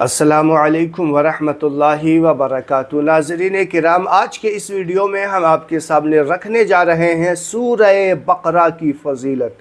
अस्सलामु अलैकुम वरहमतुल्लाहि वबरकातुहू। नाज़रीन किराम, आज के इस वीडियो में हम आपके सामने रखने जा रहे हैं सूरह बकरा की फ़जीलत।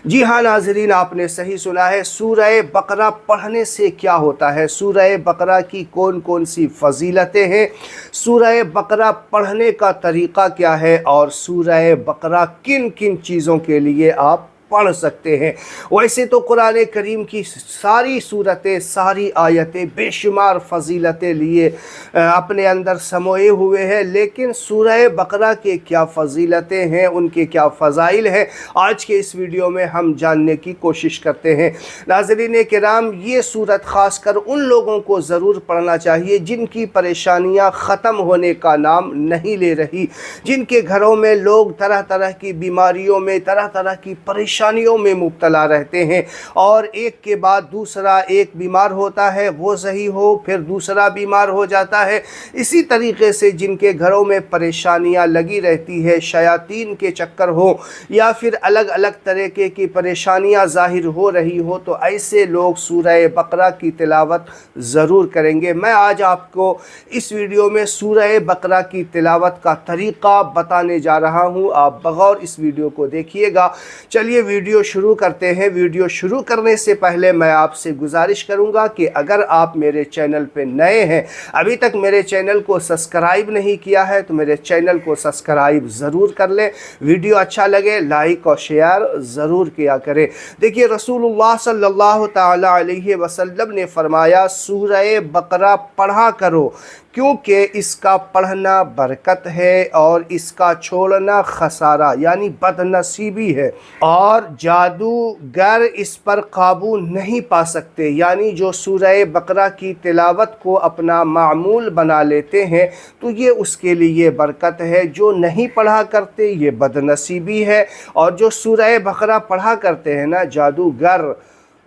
जी हाँ नाज़रीन, आपने सही सुना है। सूरह बकरा पढ़ने से क्या होता है, सूरह बकरा की कौन कौन सी फ़जीलतें हैं, सूरह बकरा पढ़ने का तरीक़ा क्या है और सूरह बकरा किन किन चीज़ों के लिए आप पढ़ सकते हैं। वैसे तो कुरान करीम की सारी सूरतें, सारी आयतें बेशुमार फ़जीलतें लिए अपने अंदर समोए हुए हैं, लेकिन सूरह बकरा के क्या फ़जीलतें हैं, उनके क्या फ़ज़ाइल हैं, आज के इस वीडियो में हम जानने की कोशिश करते हैं। नाज़रीन किराम, ये सूरत ख़ास कर उन लोगों को ज़रूर पढ़ना चाहिए जिनकी परेशानियाँ ख़त्म होने का नाम नहीं ले रही, जिनके घरों में लोग तरह तरह की बीमारियों में, तरह तरह की परेशानियों में मुब्तला रहते हैं और एक के बाद दूसरा, एक बीमार होता है वो सही हो, फिर दूसरा बीमार हो जाता है। इसी तरीके से जिनके घरों में परेशानियां लगी रहती है, शयातीन के चक्कर हो या फिर अलग अलग तरीके की परेशानियां ज़ाहिर हो रही हो, तो ऐसे लोग सूरह बकरा की तिलावत ज़रूर करेंगे। मैं आज आपको इस वीडियो में सूरह बकरा की तिलावत का तरीक़ा बताने जा रहा हूँ। आप बगौर इस वीडियो को देखिएगा। चलिए वीडियो शुरू करते हैं। वीडियो शुरू करने से पहले मैं आपसे गुजारिश करूंगा कि अगर आप मेरे चैनल पे नए हैं, अभी तक मेरे चैनल को सब्सक्राइब नहीं किया है, तो मेरे चैनल को सब्सक्राइब ज़रूर कर लें। वीडियो अच्छा लगे लाइक और शेयर ज़रूर किया करें। देखिए, रसूलुल्लाह सल्लल्लाहु ताला अलैहि वसल्लम ने फरमाया, सूरह बकरा पढ़ा करो क्योंकि इसका पढ़ना बरकत है और इसका छोड़ना खसारा यानी बदनसीबी है, और जादूगर इस पर काबू नहीं पा सकते। यानी जो सूरह बकरा की तिलावत को अपना मामूल बना लेते हैं तो ये उसके लिए बरकत है, जो नहीं पढ़ा करते ये बदनसीबी है, और जो सूरह बकरा पढ़ा करते हैं ना, जादूगर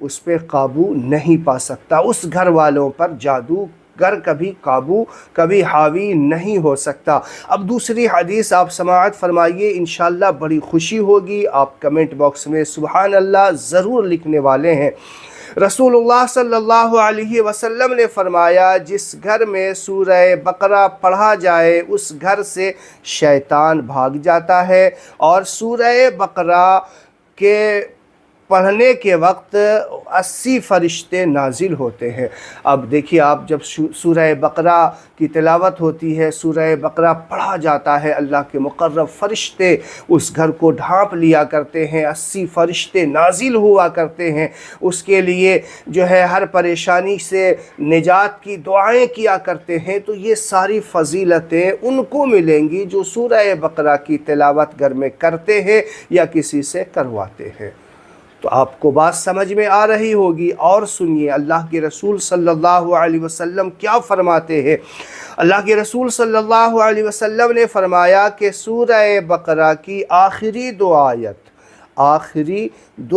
उस पर काबू नहीं पा सकता। उस घर वालों पर जादू गर कभी काबू, कभी हावी नहीं हो सकता। अब दूसरी हदीस आप समाअत फरमाइए, इंशाअल्लाह बड़ी खुशी होगी। आप कमेंट बॉक्स में सुबहान अल्लाह ज़रूर लिखने वाले हैं। रसूलुल्लाह सल्लल्लाहु अलैहि वसल्लम ने फरमाया, जिस घर में सूरह बकरा पढ़ा जाए उस घर से शैतान भाग जाता है, और सूरह बकरा के पढ़ने के वक्त 80 फरिश्ते नाजिल होते हैं। अब देखिए, आप जब सूरह बकरा की तिलावत होती है, सूरह बकरा पढ़ा जाता है, अल्लाह के मुकर्रब फरिश्ते उस घर को ढांप लिया करते हैं, 80 फरिश्ते नाजिल हुआ करते हैं, उसके लिए जो है हर परेशानी से निजात की दुआएं किया करते हैं। तो ये सारी फ़जीलतें उनको मिलेंगी जो सूरह बकरा की तिलावत घर में करते हैं या किसी से करवाते हैं। तो आपको बात समझ में आ रही होगी। और सुनिए, अल्लाह के रसूल सल्लल्लाहु अलैहि वसल्लम क्या फरमाते हैं। अल्लाह के रसूल सल्लल्लाहु अलैहि वसल्लम ने फरमाया कि सूरह बकरा की आखिरी दो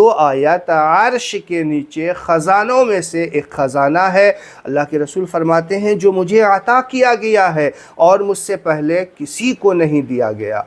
आयत अर्श के नीचे ख़जानों में से एक ख़जाना है। अल्लाह के रसूल फरमाते हैं, जो मुझे अता किया गया है और मुझसे पहले किसी को नहीं दिया गया।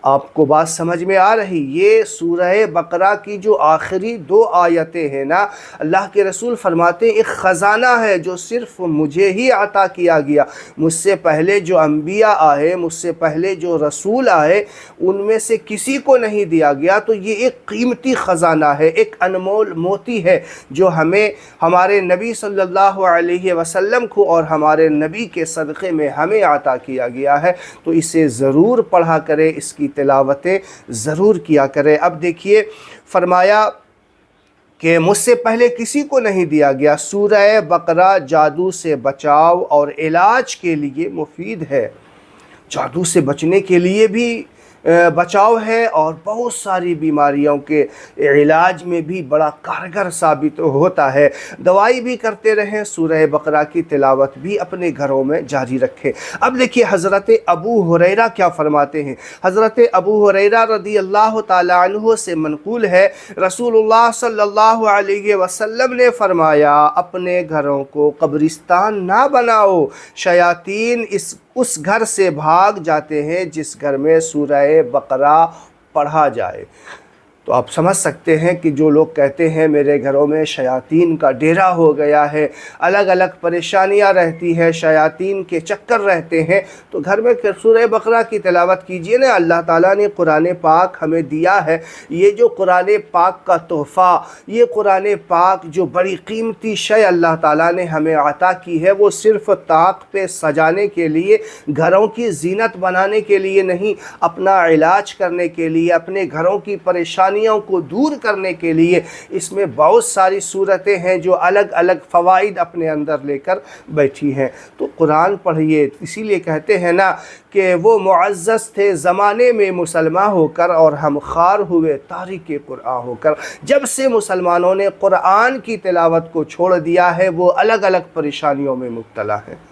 आपको बात समझ में आ रही। ये सूरह बकरा की जो आखिरी दो आयतें हैं ना, अल्लाह के रसूल फरमाते हैं एक ख़जाना है जो सिर्फ़ मुझे ही अता किया गया। मुझसे पहले जो अंबिया आए, मुझसे पहले जो रसूल आए, उनमें से किसी को नहीं दिया गया। तो ये एक कीमती ख़जाना है, एक अनमोल मोती है जो हमें हमारे नबी सल्लल्लाहु अलैहि वसल्लम को और हमारे नबी के सदक़े में हमें अता किया गया है। तो इसे ज़रूर पढ़ा करें, इसकी तिलावतें ज़रूर किया करें। अब देखिए, फरमाया कि मुझसे पहले किसी को नहीं दिया गया। सूरह बकरा जादू से बचाव और इलाज के लिए मुफीद है। जादू से बचने के लिए भी बचाव है और बहुत सारी बीमारियों के इलाज में भी बड़ा कारगर साबित होता है। दवाई भी करते रहें, सूरह बकरा की तिलावत भी अपने घरों में जारी रखें। अब देखिए, हज़रत अबू हुरैरा क्या फ़रमाते हैं। हज़रत अबू हुरैरा रदी अल्लाह ताला अन्हु से मनक़ूल है, रसूलुल्लाह सल्लल्लाहु अलैहि वसल्लम ने फ़रमाया, अपने घरों को कब्रिस्तान ना बनाओ, शयातीन उस घर से भाग जाते हैं जिस घर में सूरह बकरा पढ़ा जाए। तो आप समझ सकते हैं कि जो लोग कहते हैं मेरे घरों में शयातीन का डेरा हो गया है, अलग अलग परेशानियां रहती हैं, शयातीन के चक्कर रहते हैं, तो घर में सूरह बकरा की तिलावत कीजिए ना। अल्लाह ताला ने कुरान पाक हमें दिया है। ये जो कुरान पाक का तोहफ़ा, ये कुरान पाक जो बड़ी कीमती शय अल्लाह ताला ने हमें अता की है, वो सिर्फ़ ताक पे सजाने के लिए, घरों की जीनत बनाने के लिए नहीं, अपना इलाज करने के लिए, अपने घरों की परेशानियों को दूर करने के लिए इसमें बहुत सारी सूरतें हैं जो अलग अलग फ़वाइद अपने अंदर लेकर बैठी हैं। तो कुरान पढ़िए। इसीलिए कहते हैं ना कि वो मुअज़्ज़ज़ थे ज़माने में मुसलमान होकर और हम ख़ार हुए तारिक कुरान होकर। जब से मुसलमानों ने कुरान की तिलावत को छोड़ दिया है वो अलग अलग परेशानियों में मुब्तला है।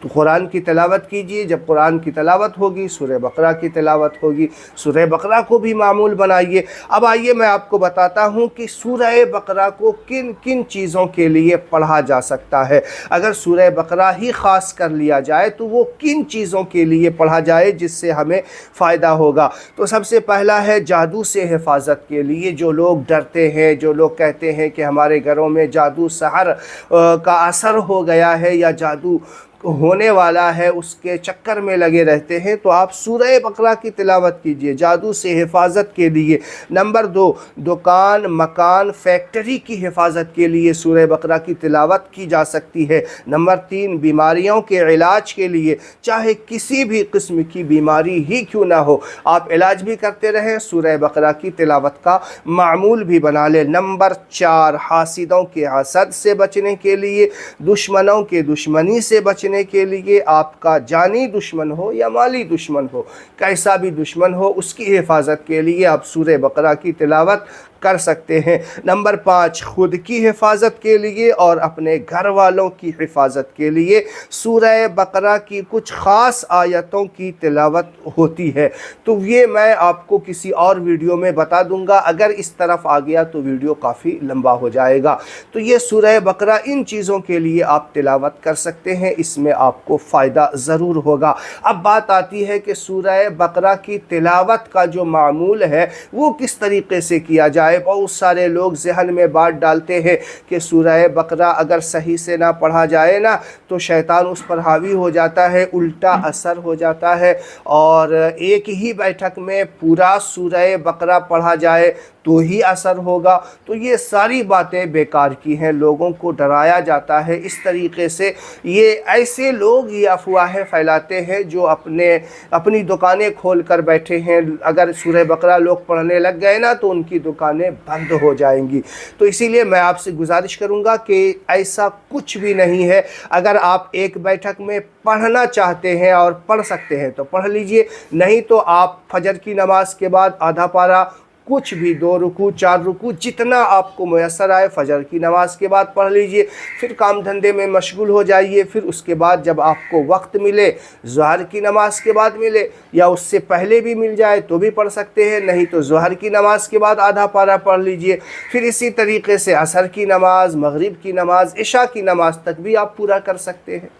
तो कुरान की तिलावत कीजिए। जब कुरान की तिलावत होगी सूरह बकरा की तिलावत होगी। सूरह बकरा को भी मामूल बनाइए। अब आइए मैं आपको बताता हूँ कि सूरह बकरा को किन किन चीज़ों के लिए पढ़ा जा सकता है। अगर सूरह बकरा ही ख़ास कर लिया जाए तो वो किन चीज़ों के लिए पढ़ा जाए जिससे हमें फ़ायदा होगा। तो सबसे पहला है जादू से हिफाजत के लिए। जो लोग डरते हैं, जो लोग कहते हैं कि हमारे घरों में जादू सहर का असर हो गया है या जादू होने वाला है, उसके चक्कर में लगे रहते हैं, तो आप सूरह बकरा की तिलावत कीजिए जादू से हिफाजत के लिए। नंबर 2, दुकान, मकान, फैक्ट्री की हिफाजत के लिए सूरह बकरा की तिलावत की जा सकती है। नंबर 3, बीमारियों के इलाज के लिए, चाहे किसी भी किस्म की बीमारी ही क्यों ना हो, आप इलाज भी करते रहें, सूरह बकरा की तिलावत का मामूल भी बना लें। नंबर 4, हासिदों के हसद से बचने के लिए, दुश्मनों के दुश्मनी से बचने के लिए, आपका जानी दुश्मन हो या माली दुश्मन हो, कैसा भी दुश्मन हो, उसकी हिफाजत के लिए आप सूरह बकरा की तिलावत कर सकते हैं। नंबर 5, खुद की हिफाजत के लिए और अपने घर वालों की हिफाजत के लिए सूरह बकरा की कुछ ख़ास आयतों की तिलावत होती है। तो ये मैं आपको किसी और वीडियो में बता दूंगा। अगर इस तरफ आ गया तो वीडियो काफ़ी लंबा हो जाएगा। तो ये सूरह बकरा इन चीज़ों के लिए आप तिलावत कर सकते हैं, इसमें आपको फ़ायदा ज़रूर होगा। अब बात आती है कि सूरह बकरा की तिलावत का जो मामूल है वो किस तरीक़े से किया जाए। बहुत सारे लोग जहन में बात डालते हैं कि सूरह बकरा अगर सही से ना पढ़ा जाए ना तो शैतान उस पर हावी हो जाता है, उल्टा असर हो जाता है, और एक ही बैठक में पूरा सूरह बकरा पढ़ा जाए तो ही असर होगा। तो ये सारी बातें बेकार की हैं, लोगों को डराया जाता है इस तरीक़े से। ये ऐसे लोग ये अफवाहें फैलाते हैं जो अपनी दुकानें खोल कर बैठे हैं। अगर सूरह बकरा लोग पढ़ने लग गए ना तो उनकी दुकानें बंद हो जाएंगी। तो इसीलिए मैं आपसे गुजारिश करूंगा कि ऐसा कुछ भी नहीं है। अगर आप एक बैठक में पढ़ना चाहते हैं और पढ़ सकते हैं तो पढ़ लीजिए, नहीं तो आप फजर की नमाज के बाद आधा पारा, कुछ भी 2 रुकू 4 रुकू जितना आपको मुयस्सर आए फजर की नमाज के बाद पढ़ लीजिए। फिर काम धंधे में मशगूल हो जाइए। फिर उसके बाद जब आपको वक्त मिले, ज़ोहर की नमाज के बाद मिले या उससे पहले भी मिल जाए तो भी पढ़ सकते हैं, नहीं तो ज़ोहर की नमाज के बाद आधा पारा पढ़ लीजिए। फिर इसी तरीके से असर की नमाज, मगरिब की नमाज, इशा की नमाज तक भी आप पूरा कर सकते हैं।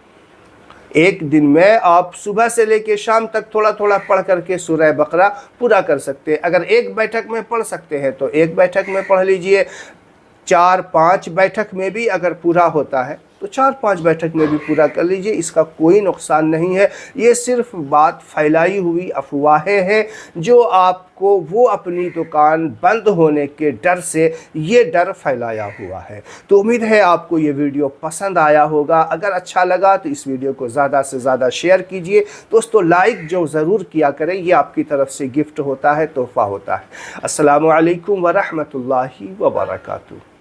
एक दिन में आप सुबह से लेकर शाम तक थोड़ा थोड़ा पढ़ करके सूरह बकरा पूरा कर सकते हैं। अगर एक बैठक में पढ़ सकते हैं तो एक बैठक में पढ़ लीजिए। 4-5 बैठक में भी अगर पूरा होता है तो 4-5 बैठक में भी पूरा कर लीजिए, इसका कोई नुकसान नहीं है। ये सिर्फ बात फैलाई हुई अफवाहें हैं जो आपको वो अपनी दुकान बंद होने के डर से ये डर फैलाया हुआ है। तो उम्मीद है आपको ये वीडियो पसंद आया होगा। अगर अच्छा लगा तो इस वीडियो को ज़्यादा से ज़्यादा शेयर कीजिए। दोस्तों लाइक जो ज़रूर किया करें, ये आपकी तरफ से गिफ्ट होता है, तोहफ़ा होता है। अस्सलामु अलैकुम व रहमतुल्लाहि व बरकातुहू।